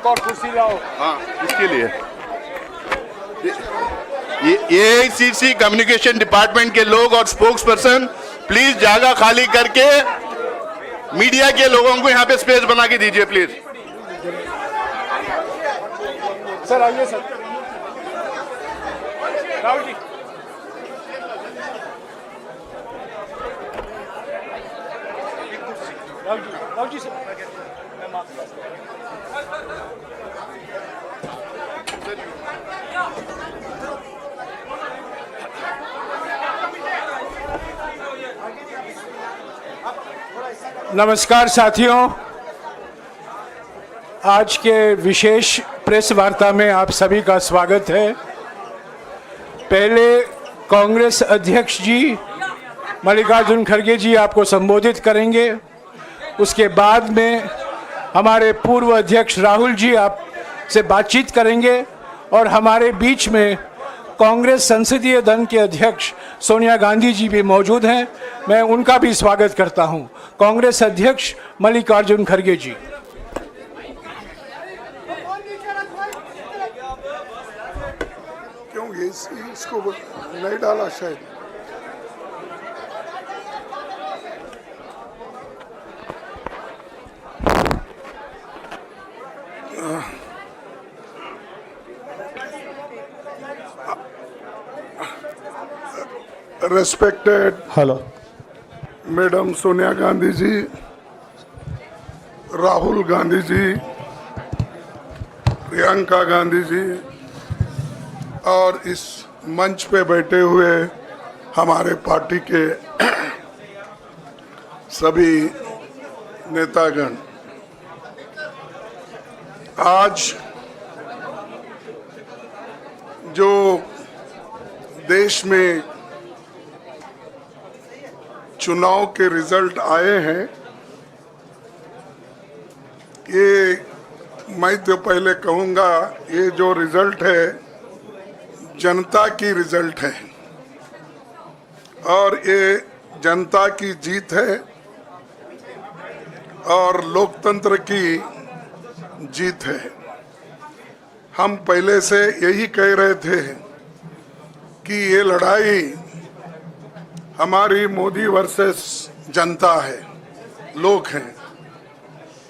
एक और कुर्सी लाओ। हाँ, इसके लिए ये AICC कम्युनिकेशन डिपार्टमेंट के लोग और स्पोक्स पर्सन प्लीज जगह खाली करके मीडिया के लोगों को यहाँ पे स्पेस बना के दीजिए प्लीज। सर आइए सर। राहुल जी राहुल जी सर। नमस्कार साथियों, आज के विशेष प्रेस वार्ता में आप सभी का स्वागत है। पहले कांग्रेस अध्यक्ष जी मल्लिकार्जुन खड़गे जी आपको संबोधित करेंगे। उसके बाद में हमारे पूर्व अध्यक्ष राहुल जी आपसे बातचीत करेंगे और हमारे बीच में कांग्रेस संसदीय दल के अध्यक्ष सोनिया गांधी जी भी मौजूद हैं। मैं उनका भी स्वागत करता हूं। कांग्रेस अध्यक्ष मल्लिकार्जुन खड़गे जी। क्यों इसको नहीं डाला शायद। Respected Madam सोनिया गांधी जी, राहुल गांधी जी, प्रियंका गांधी जी और इस मंच पे बैठे हुए हमारे पार्टी के सभी नेतागण, आज जो देश में चुनाव के रिजल्ट आए हैं, ये मैं तो पहले कहूँगा ये जो रिजल्ट है जनता की रिजल्ट है और ये जनता की जीत है और लोकतंत्र की जीत है। हम पहले से यही कह रहे थे कि ये लड़ाई हमारी मोदी वर्सेस जनता है, लोग हैं।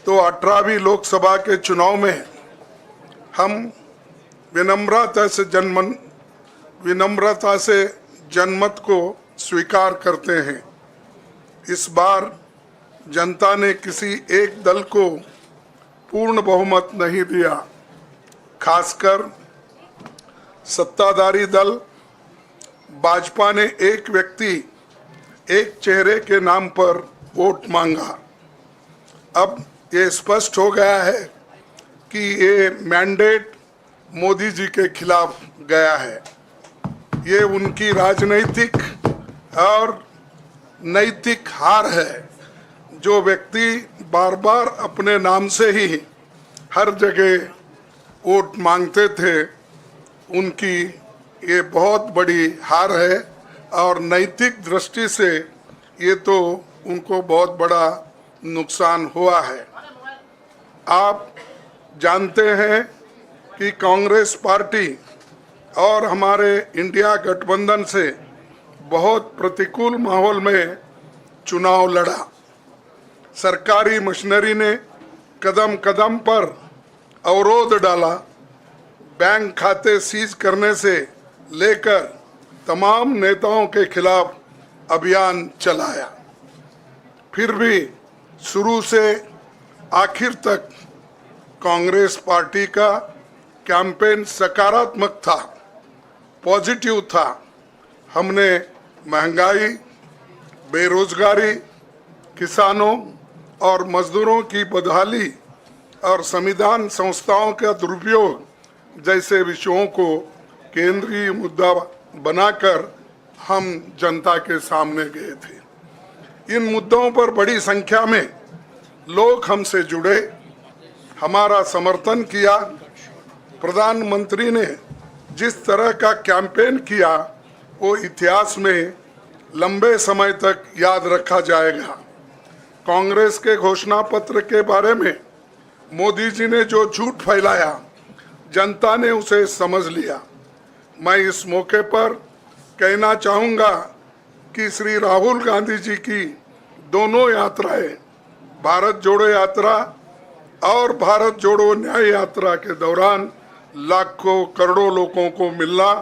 तो 18वीं लोकसभा के चुनाव में हम विनम्रता से जनमत को स्वीकार करते हैं। इस बार जनता ने किसी एक दल को पूर्ण बहुमत नहीं दिया, खासकर सत्ताधारी दल भाजपा ने एक व्यक्ति एक चेहरे के नाम पर वोट मांगा। अब ये स्पष्ट हो गया है कि ये मैंडेट मोदी जी के खिलाफ गया है। ये उनकी राजनीतिक और नैतिक हार है। जो व्यक्ति बार बार अपने नाम से ही हर जगह वोट मांगते थे, उनकी ये बहुत बड़ी हार है और नैतिक दृष्टि से ये तो उनको बहुत बड़ा नुकसान हुआ है। आप जानते हैं कि कांग्रेस पार्टी और हमारे इंडिया गठबंधन से बहुत प्रतिकूल माहौल में चुनाव लड़ा। सरकारी मशीनरी ने कदम कदम पर अवरोध डाला। बैंक खाते सीज करने से लेकर तमाम नेताओं के खिलाफ अभियान चलाया। फिर भी शुरू से आखिर तक कांग्रेस पार्टी का कैंपेन सकारात्मक था, पॉजिटिव था। हमने महंगाई, बेरोजगारी, किसानों और मजदूरों की बदहाली और संविधान संस्थाओं का दुरुपयोग जैसे विषयों को केंद्रीय मुद्दा बनाकर हम जनता के सामने गए थे। इन मुद्दों पर बड़ी संख्या में लोग हमसे जुड़े, हमारा समर्थन किया। प्रधानमंत्री ने जिस तरह का कैंपेन किया वो इतिहास में लंबे समय तक याद रखा जाएगा। कांग्रेस के घोषणा पत्र के बारे में मोदी जी ने जो झूठ फैलाया जनता ने उसे समझ लिया। मैं इस मौके पर कहना चाहूँगा कि श्री राहुल गांधी जी की दोनों यात्राएं, भारत जोड़ो यात्रा और भारत जोड़ो न्याय यात्रा के दौरान लाखों करोड़ों लोगों को मिलना,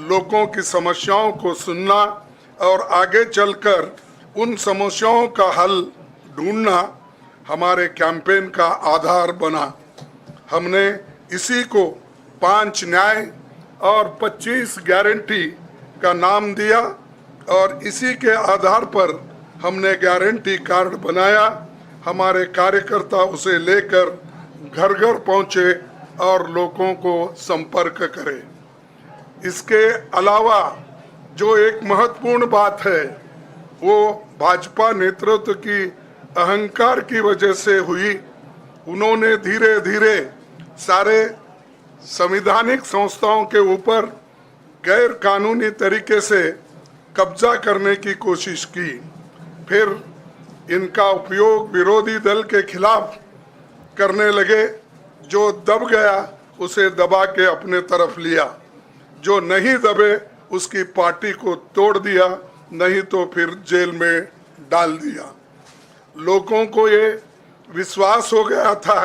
लोगों की समस्याओं को सुनना और आगे चलकर उन समस्याओं का हल ढूंढना हमारे कैंपेन का आधार बना। हमने इसी को 5 न्याय और 25 गारंटी का नाम दिया और इसी के आधार पर हमने गारंटी कार्ड बनाया। हमारे कार्यकर्ता उसे लेकर घर घर पहुंचे और लोगों को संपर्क करें। इसके अलावा जो एक महत्वपूर्ण बात है वो भाजपा नेतृत्व की अहंकार की वजह से हुई। उन्होंने धीरे धीरे सारे संवैधानिक संस्थाओं के ऊपर गैर कानूनी तरीके से कब्जा करने की कोशिश की। फिर इनका उपयोग विरोधी दल के खिलाफ करने लगे। जो दब गया उसे दबा के अपने तरफ लिया, जो नहीं दबे उसकी पार्टी को तोड़ दिया, नहीं तो फिर जेल में डाल दिया। लोगों को ये विश्वास हो गया था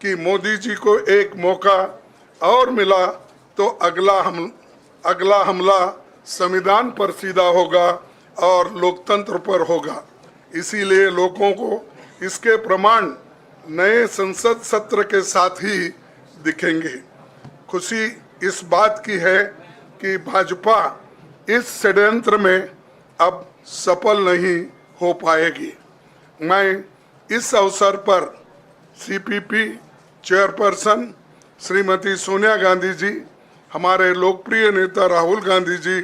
कि मोदी जी को एक मौका और मिला तो अगला हमला संविधान पर सीधा होगा और लोकतंत्र पर होगा। इसीलिए लोगों को इसके प्रमाण नए संसद सत्र के साथ ही दिखेंगे। खुशी इस बात की है कि भाजपा इस षड्यंत्र में अब सफल नहीं हो पाएगी। मैं इस अवसर पर सीपीपी चेयरपर्सन श्रीमती सोनिया गांधी जी, हमारे लोकप्रिय नेता राहुल गांधी जी,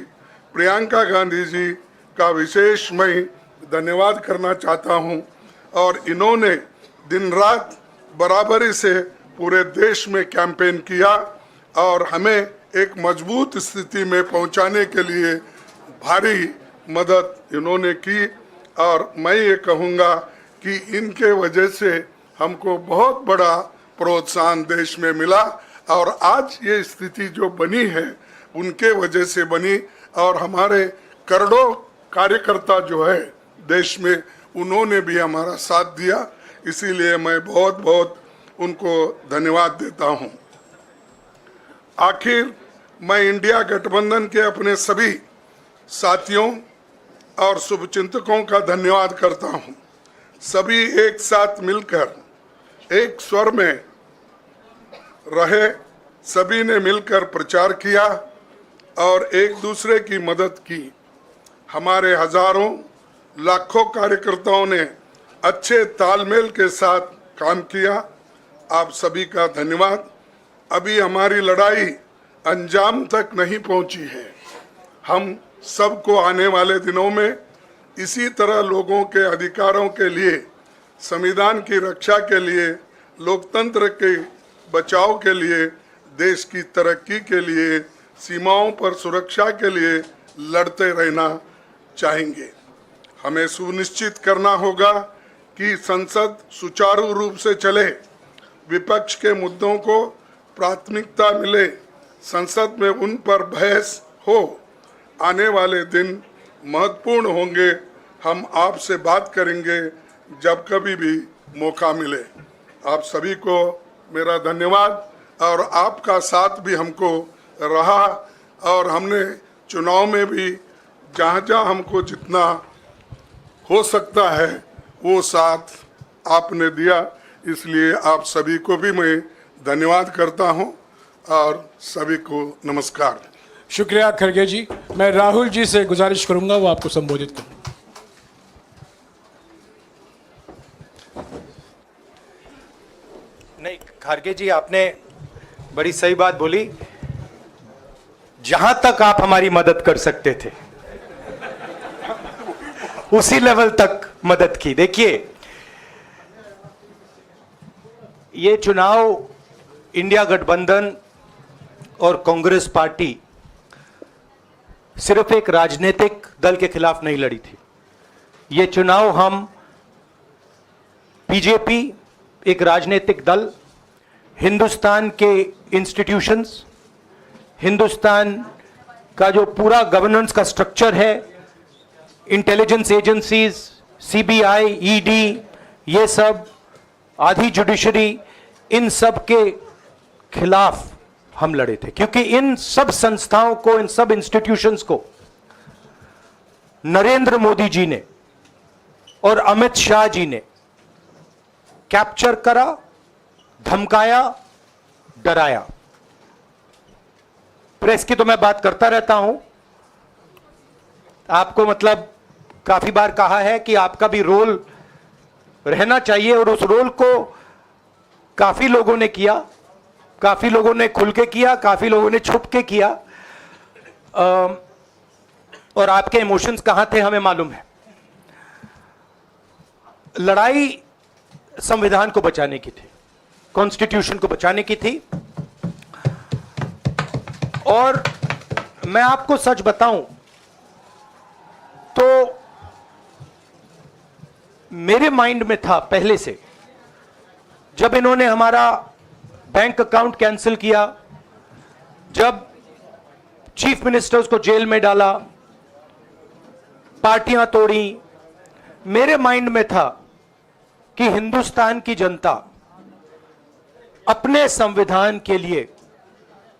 प्रियंका गांधी जी का विशेष मैं धन्यवाद करना चाहता हूं। और इन्होंने दिन रात बराबरी से पूरे देश में कैंपेन किया और हमें एक मजबूत स्थिति में पहुंचाने के लिए भारी मदद इन्होंने की। और मैं ये कहूँगा कि इनके वजह से हमको बहुत बड़ा प्रोत्साहन देश में मिला और आज ये स्थिति जो बनी है उनके वजह से बनी। और हमारे करोड़ों कार्यकर्ता जो है देश में, उन्होंने भी हमारा साथ दिया। इसीलिए मैं बहुत बहुत उनको धन्यवाद देता हूं। आखिर मैं इंडिया गठबंधन के अपने सभी साथियों और शुभचिंतकों का धन्यवाद करता हूं। सभी एक साथ मिलकर एक स्वर में रहे, सभी ने मिलकर प्रचार किया और एक दूसरे की मदद की। हमारे हजारों लाखों कार्यकर्ताओं ने अच्छे तालमेल के साथ काम किया। आप सभी का धन्यवाद। अभी हमारी लड़ाई अंजाम तक नहीं पहुंची है। हम सबको आने वाले दिनों में इसी तरह लोगों के अधिकारों के लिए, संविधान की रक्षा के लिए, लोकतंत्र के बचाव के लिए, देश की तरक्की के लिए, सीमाओं पर सुरक्षा के लिए लड़ते रहना चाहेंगे। हमें सुनिश्चित करना होगा कि संसद सुचारू रूप से चले, विपक्ष के मुद्दों को प्राथमिकता मिले, संसद में उन पर बहस हो। आने वाले दिन महत्वपूर्ण होंगे। हम आपसे बात करेंगे जब कभी भी मौका मिले। आप सभी को मेरा धन्यवाद और आपका साथ भी हमको रहा और हमने चुनाव में भी जहाँ हमको जितना हो सकता है वो साथ आपने दिया। इसलिए आप सभी को भी मैं धन्यवाद करता हूं और सभी को नमस्कार। शुक्रिया खड़गे जी। मैं राहुल जी से गुजारिश करूंगा वो आपको संबोधित करें। नहीं, खड़गे जी आपने बड़ी सही बात बोली। जहां तक आप हमारी मदद कर सकते थे उसी लेवल तक मदद की। देखिए, ये चुनाव इंडिया गठबंधन और कांग्रेस पार्टी सिर्फ एक राजनीतिक दल के खिलाफ नहीं लड़ी थी। ये चुनाव हम बीजेपी, एक राजनीतिक दल, हिंदुस्तान के इंस्टीट्यूशंस, हिंदुस्तान का जो पूरा गवर्नेंस का स्ट्रक्चर है, इंटेलिजेंस एजेंसीज, सीबीआई, ईडी, ये सब, आधी जुडिशरी, इन सब के खिलाफ हम लड़े थे, क्योंकि इन सब संस्थाओं को, इन सब इंस्टीट्यूशंस को नरेंद्र मोदी जी ने और अमित शाह जी ने कैप्चर करा, धमकाया, डराया। प्रेस की तो मैं बात करता रहता हूं, आपको मतलब काफी बार कहा है कि आपका भी रोल रहना चाहिए, और उस रोल को काफी लोगों ने किया, काफी लोगों ने खुल के किया, काफी लोगों ने छुप के किया, और आपके इमोशंस कहां थे हमें मालूम है। लड़ाई संविधान को बचाने की थी, कॉन्स्टिट्यूशन को बचाने की थी, और मैं आपको सच बताऊं तो मेरे माइंड में था पहले से, जब इन्होंने हमारा बैंक अकाउंट कैंसिल किया, जब चीफ मिनिस्टर्स को जेल में डाला, पार्टियां तोड़ी, मेरे माइंड में था कि हिंदुस्तान की जनता अपने संविधान के लिए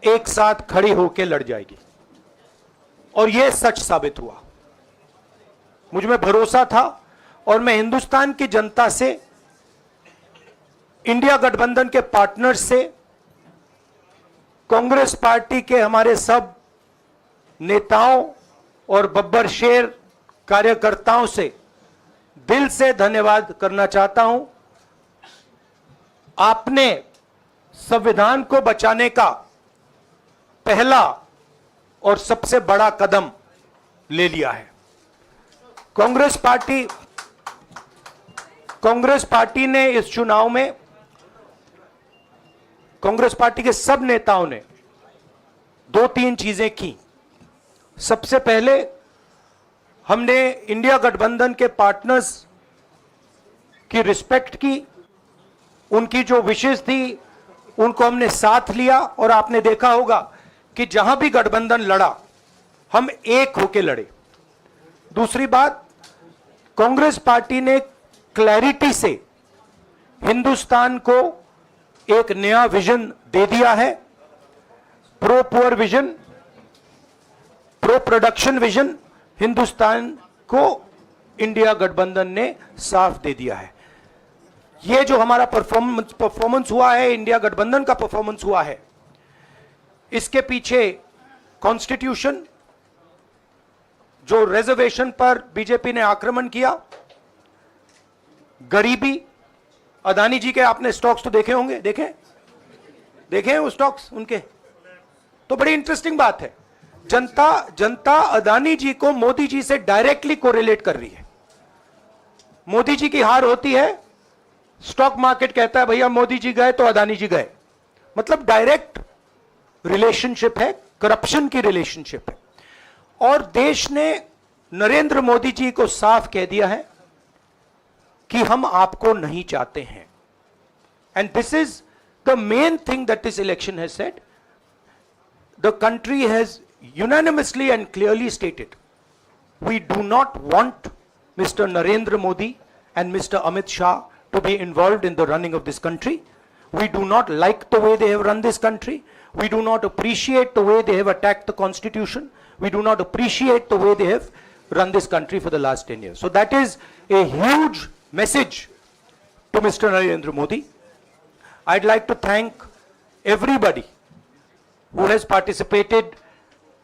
एक साथ खड़ी होकर लड़ जाएगी, और यह सच साबित हुआ। मुझ में भरोसा था, और मैं हिंदुस्तान की जनता से, इंडिया गठबंधन के पार्टनर्स से, कांग्रेस पार्टी के हमारे सब नेताओं और बब्बर शेर कार्यकर्ताओं से दिल से धन्यवाद करना चाहता हूं। आपने संविधान को बचाने का पहला और सबसे बड़ा कदम ले लिया है। कांग्रेस पार्टी ने इस चुनाव में, कांग्रेस पार्टी के सब नेताओं ने 2-3 चीजें की। सबसे पहले हमने इंडिया गठबंधन के पार्टनर्स की रिस्पेक्ट की, उनकी जो विशेष थी उनको हमने साथ लिया, और आपने देखा होगा कि जहां भी गठबंधन लड़ा हम एक होकर लड़े। दूसरी बात, कांग्रेस पार्टी ने क्लैरिटी से हिंदुस्तान को एक नया विजन दे दिया है, pro poor vision, pro production vision Hindustan को इंडिया गठबंधन ने साफ दे दिया है। यह जो हमारा परफॉर्मेंस हुआ है, इंडिया गठबंधन का परफॉर्मेंस हुआ है, इसके पीछे कॉन्स्टिट्यूशन, जो रिजर्वेशन पर बीजेपी ने आक्रमण किया, गरीबी, अदानी जी के आपने स्टॉक्स तो देखे होंगे, देखे हैं वो स्टॉक्स उनके, तो बड़ी इंटरेस्टिंग बात है। जनता अदानी जी को मोदी जी से डायरेक्टली कोरिलेट कर रही है। मोदी जी की हार होती है, स्टॉक मार्केट कहता है भैया मोदी जी गए तो अदानी जी गए, मतलब डायरेक्ट रिलेशनशिप है, करप्शन की रिलेशनशिप है। और देश ने नरेंद्र मोदी जी को साफ कह दिया है कि हम आपको नहीं चाहते हैं, and this is the main thing that this election has said. The country has unanimously and clearly stated, we do not want Mr. Narendra Modi and Mr. Amit Shah to be involved in the running of this country. We do not like the way they have run this country. We do not appreciate the way they have attacked the constitution. We do not appreciate the way they have run this country for the last 10 years. So that is a huge message to Mr. Narendra Modi. I'd like to thank everybody who has participated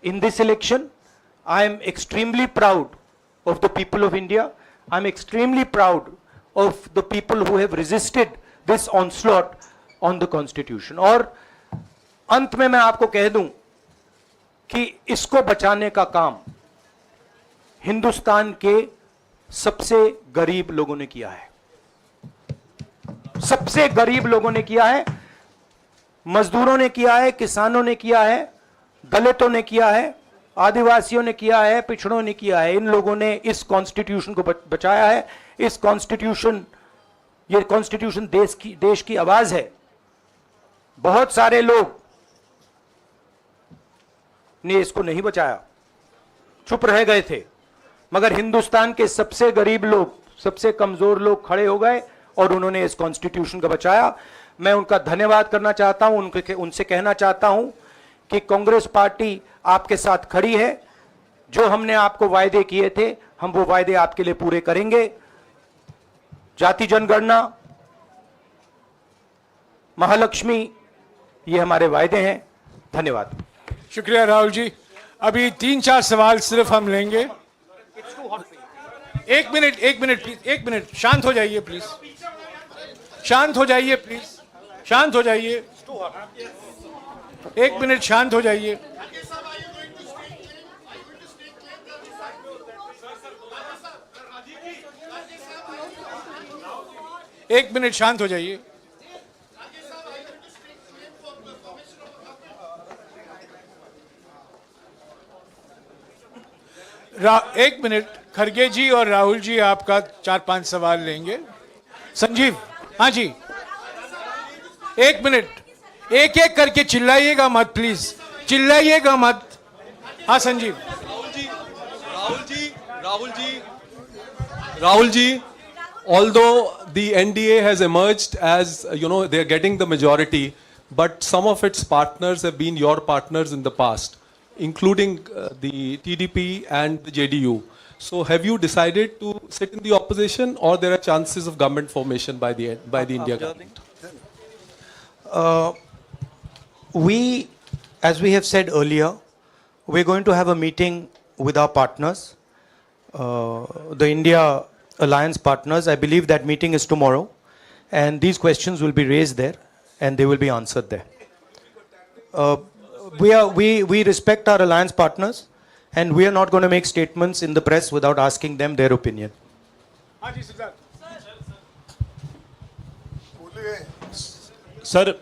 in this election. I am extremely proud of the people of India. I'm extremely proud of the people who have resisted this onslaught on the constitution. और अंत में मैं आपको कह दूं कि इसको बचाने का काम हिंदुस्तान के सबसे गरीब लोगों ने किया है, सबसे गरीब लोगों ने किया है, मजदूरों ने किया है, किसानों ने किया है, दलितों ने किया है, आदिवासियों ने किया है, पिछड़ों ने किया है। इन लोगों ने इस कॉन्स्टिट्यूशन को बचाया है। इस कॉन्स्टिट्यूशन ये कॉन्स्टिट्यूशन देश की आवाज है। बहुत सारे लोग ने इसको नहीं बचाया, चुप रह गए थे, मगर हिंदुस्तान के सबसे गरीब लोग, सबसे कमजोर लोग खड़े हो गए और उन्होंने इस कॉन्स्टिट्यूशन का बचाया। मैं उनका धन्यवाद करना चाहता हूं, उनसे कहना चाहता हूं कि कांग्रेस पार्टी आपके साथ खड़ी है। जो हमने आपको वायदे किए थे, हम वो वायदे आपके लिए पूरे करेंगे। जाति जनगणना, महालक्ष्मी, ये हमारे वायदे हैं। धन्यवाद। शुक्रिया राहुल जी। अभी 3-4 सवाल सिर्फ हम लेंगे। एक मिनट प्लीज, एक मिनट, शांत हो जाइए प्लीज, शांत हो जाइए प्लीज, शांत हो जाइए, 1 मिनट शांत हो जाइए। एक मिनट शांत हो जाइए। एक मिनट, खड़गे जी और राहुल जी आपका 4-5 सवाल लेंगे। संजीव, हाँ जी, 1 मिनट, एक एक करके चिल्लाइएगा मत प्लीज, चिल्लाइएगा मत। हाँ Sanjeev. Rahul ji, although the NDA has emerged as, they are getting the majority, but some of its partners have been your partners in the past, including the TDP and the JDU. So have you decided to sit in the opposition, or there are chances of government formation by the India government? As we have said earlier, we're going to have a meeting with our partners, the India Alliance partners. I believe that meeting is tomorrow, and these questions will be raised there, and they will be answered there. We respect our alliance partners, and we are not going to make statements in the press without asking them their opinion. Sir,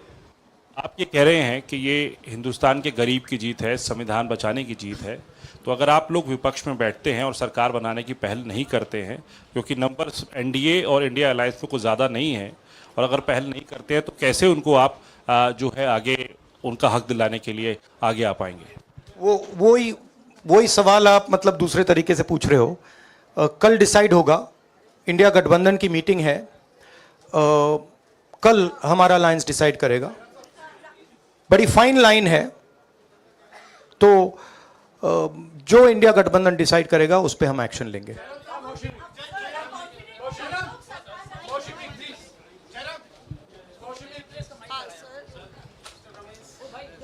आप ये कह रहे हैं कि ये हिंदुस्तान के गरीब की जीत है, संविधान बचाने की जीत है, तो अगर आप लोग विपक्ष में बैठते हैं और सरकार बनाने की पहल नहीं करते हैं, क्योंकि नंबर एनडीए और इंडिया अलायंस में कुछ ज़्यादा नहीं है, और अगर पहल नहीं करते हैं तो कैसे उनको आप जो है आगे उनका हक दिलाने के लिए आगे आ पाएंगे? वही सवाल आप मतलब दूसरे तरीके से पूछ रहे हो। कल डिसाइड होगा, इंडिया गठबंधन की मीटिंग है, कल हमारा अलायंस डिसाइड करेगा। बड़ी फाइन लाइन है, तो जो इंडिया गठबंधन डिसाइड करेगा उस पर हम एक्शन लेंगे।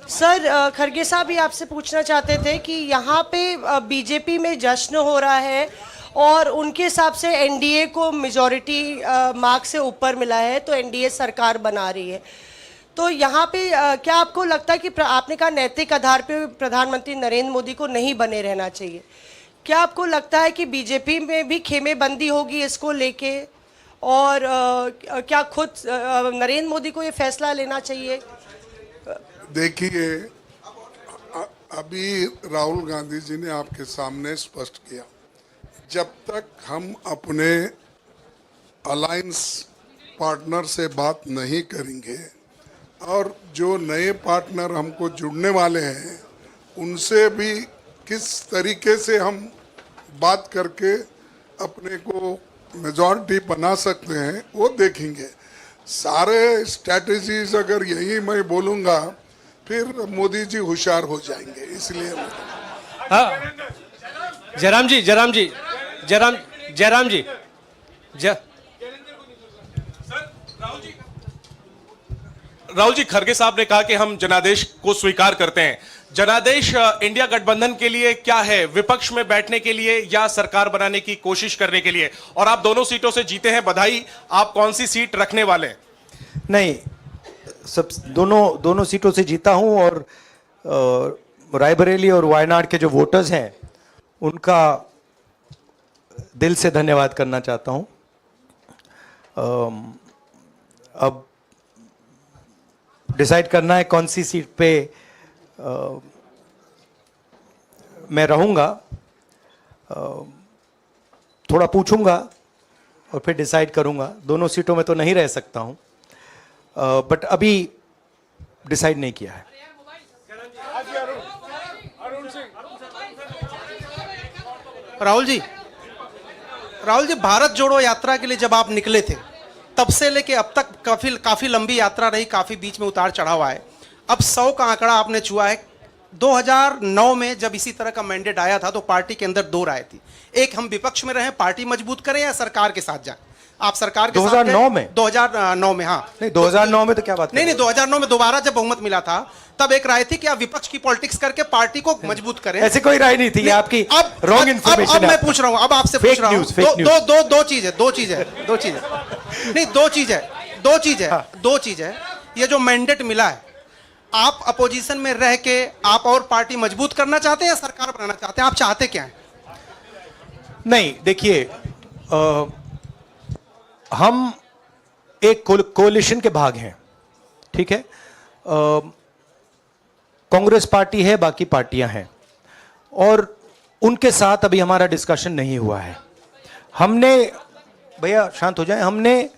सर, खड़गे साहब ये आपसे पूछना चाहते थे कि यहाँ पे बीजेपी में जश्न हो रहा है और उनके हिसाब से एनडीए को मेजॉरिटी मार्क्स से ऊपर मिला है, तो एनडीए सरकार बना रही है। तो यहाँ पे क्या आपको लगता है कि आपने कहा नैतिक आधार पे प्रधानमंत्री नरेंद्र मोदी को नहीं बने रहना चाहिए, क्या आपको लगता है कि बीजेपी में भी खेमेबंदी होगी इसको लेके, और क्या खुद नरेंद्र मोदी को ये फैसला लेना चाहिए? देखिए, अभी राहुल गांधी जी ने आपके सामने स्पष्ट किया, जब तक हम अपने अलायंस पार्टनर से बात नहीं करेंगे और जो नए पार्टनर हमको जुड़ने वाले हैं उनसे भी किस तरीके से हम बात करके अपने को मेजॉरिटी बना सकते हैं वो देखेंगे। सारे स्ट्रैटेजीज अगर यही मैं बोलूँगा फिर मोदी जी होशियार हो जाएंगे, इसलिए जयराम जी, राहुल जी, खड़गे साहब ने कहा कि हम जनादेश को स्वीकार करते हैं। जनादेश इंडिया गठबंधन के लिए क्या है? विपक्ष में बैठने के लिए या सरकार बनाने की कोशिश करने के लिए? और आप दोनों सीटों से जीते हैं, बधाई। आप कौन सी सीट रखने वाले हैं? नहीं, सब दोनों सीटों से जीता हूं, और रायबरेली और वायनाड के जो वोटर्स हैं उनका दिल से धन्यवाद करना चाहता हूं। अब डिसाइड करना है कौन सी सीट पे मैं रहूंगा। थोड़ा पूछूंगा और फिर डिसाइड करूंगा। दोनों सीटों में तो नहीं रह सकता हूं, बट अभी डिसाइड नहीं किया है। राहुल जी, भारत जोड़ो यात्रा के लिए जब आप निकले थे तब से लेके अब तक काफी लंबी यात्रा रही, काफी बीच में उतार चढ़ाव आए। अब 100 का आंकड़ा आपने छुआ है। 2009 में जब इसी तरह का मैंडेट आया था तो पार्टी के अंदर 2 राय थी, एक हम विपक्ष में रहें, पार्टी मजबूत करें, या सरकार के साथ जाएं। आप सरकार के 2009 में 2009 में हाँ नहीं, 2009 में तो क्या बात नहीं 2009 में दोबारा जब बहुमत मिला था तब एक राय थी कि आप विपक्ष की पॉलिटिक्स करके पार्टी को मजबूत करें। ऐसी कोई राय नहीं थी, ये आपकी रॉन्ग इन्फॉर्मेशन है। मैं पूछ रहा हूं, अब आपसे पूछ रहा हूं, दो चीज है। ये जो मैंडेट मिला है, आप अपोजिशन में रह के आप और पार्टी मजबूत करना चाहते हैं या सरकार बनाना चाहते हैं? आप चाहते क्या हैं? नहीं, देखिए, हम एक कोalition के भाग हैं, ठीक है। कांग्रेस पार्टी है, बाकी पार्टियां हैं, और उनके साथ अभी हमारा डिस्कशन नहीं हुआ है। हमने, भैया शांत हो जाए, हमने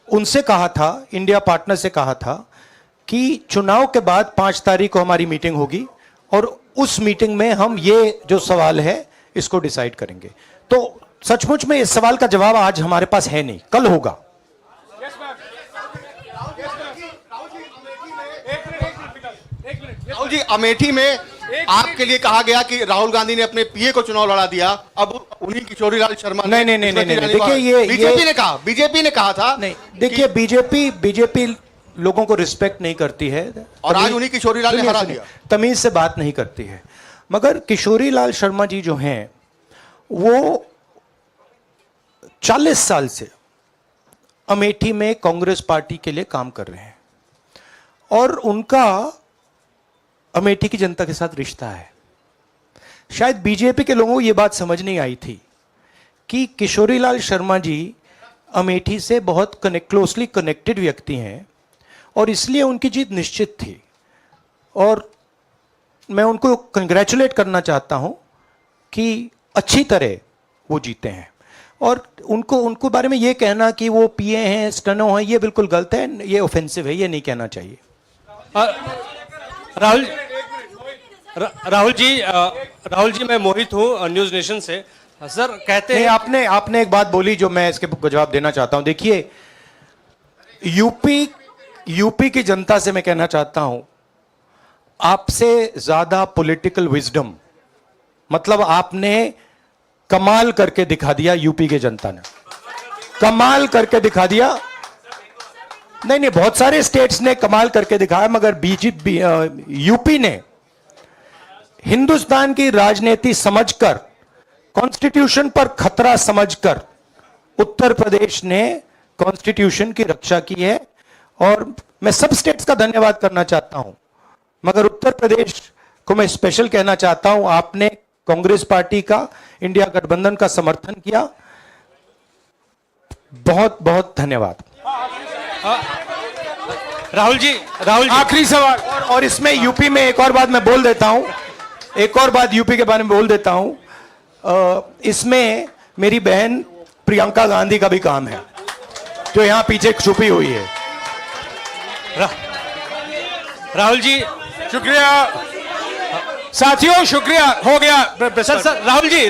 उनसे कहा था, इंडिया पार्टनर से कहा था कि चुनाव के बाद 5 तारीख को हमारी मीटिंग होगी और उस मीटिंग में हम ये जो सवाल है इसको डिसाइड करेंगे। तो सचमुच में इस सवाल का जवाब आज हमारे पास है नहीं, कल होगा। राहुल जी, अमेठी में आपके लिए कहा गया कि राहुल गांधी ने अपने पीए को चुनाव लड़ा दिया, अब उन्हीं किशोरीलाल शर्मा नहीं, देखिए, ये बीजेपी ने कहा था। नहीं, देखिए, बीजेपी लोगों को रिस्पेक्ट नहीं करती है, और आज उन्हीं किशोरीलाल ने हरा दिया। तमीज से बात नहीं करती है। मगर किशोरीलाल शर्मा जी जो हैं, वो 40 साल से अमेठी में कांग्रेस पार्टी के लिए काम कर रहे हैं और उनका अमेठी की जनता के साथ रिश्ता है। शायद बीजेपी के लोगों को यह बात समझ नहीं आई थी कि किशोरीलाल शर्मा जी अमेठी से बहुत क्लोजली कनेक्टेड व्यक्ति हैं और इसलिए उनकी जीत निश्चित थी। और मैं उनको कंग्रेचुलेट करना चाहता हूं कि अच्छी तरह वो जीते हैं। और उनको बारे में ये कहना कि वो पीए हैं, स्टेनो हैं, ये बिल्कुल गलत है, ये ऑफेंसिव है, ये नहीं कहना चाहिए। राहुल जी, मैं मोहित हूँ न्यूज नेशन से। सर कहते हैं, आपने एक बात बोली जो मैं इसके जवाब देना चाहता हूं। देखिए, यूपी की जनता से मैं कहना चाहता हूं, आपसे ज्यादा पॉलिटिकल विजडम, मतलब आपने कमाल करके दिखा दिया। यूपी की जनता ने कमाल करके दिखा दिया। नहीं, बहुत सारे स्टेट्स ने कमाल करके दिखाया, मगर बीजेपी यूपी ने हिंदुस्तान की राजनीति समझकर, कॉन्स्टिट्यूशन पर खतरा समझकर उत्तर प्रदेश ने कॉन्स्टिट्यूशन की रक्षा की है। और मैं सब स्टेट्स का धन्यवाद करना चाहता हूं, मगर उत्तर प्रदेश को मैं स्पेशल कहना चाहता हूं। आपने कांग्रेस पार्टी का, इंडिया गठबंधन का समर्थन किया, बहुत बहुत धन्यवाद। राहुल जी, आखिरी सवाल, और इसमें यूपी में एक और बात मैं बोल देता हूं, एक और बात यूपी के बारे में बोल देता हूं। इसमें मेरी बहन प्रियंका गांधी का भी काम है, जो यहां पीछे छुपी हुई है। राहुल जी, शुक्रिया साथियों, शुक्रिया, हो गया। सर राहुल जी